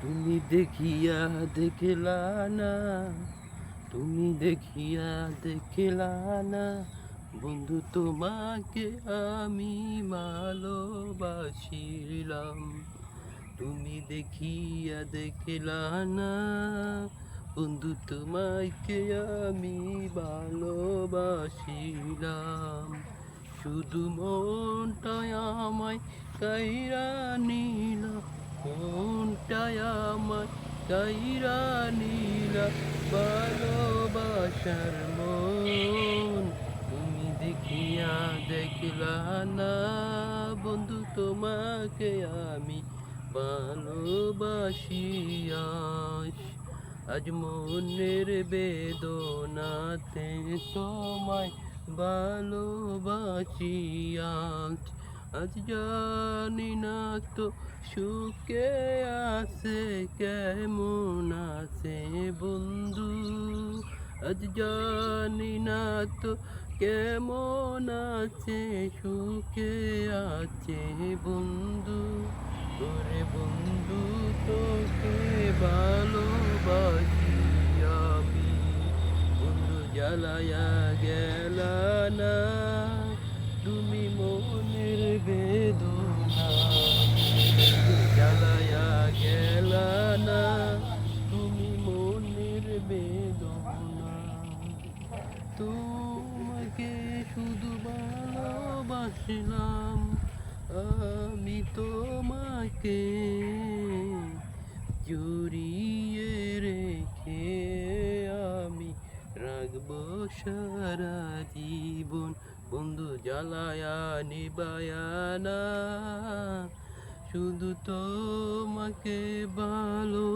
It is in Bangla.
তুমি দেখিয়া দেখলা না, তুমি দেখিয়া দেখলা না, বন্ধু তোমাকে আমি ভালোবাসিলাম। তুমি দেখিয়া দেখলা না, বন্ধু তোমাকে আমি ভালোবাসিলাম। শুধু মনটায় আমায় কাইরা নিলা, মনটায় আমায় কাইরা নিলা, ভালোবাসার মন। তুমি দেখিয়া দেখলা না, বন্ধু তোমাকে আমি ভালোবাসি আজ। আজ মনের বেদনাতে তোমায় ভালোবাসি আজ। আজ জানি না তো সুখে আছে কেমন আছে বন্ধু। আজ জানি না তো কেমন আছে সুখে আছে বন্ধু। ওরে বন্ধু তোকে ভালোবাসি আমি, বন্ধু জ্বালায়া গেলা না, তুমি মনের বেদনা। বন্ধু জ্বালায়া গেলা না, তুমি মনের বেদনা। তোমাকে শুধু ভালোবাসলাম, আমি তোমাকে জড়িয়ে রেখে আমি রাখবো সারা জীবন। বন্ধু জ্বালায়া নিবায়া না, শুধু তোমাকে ভালো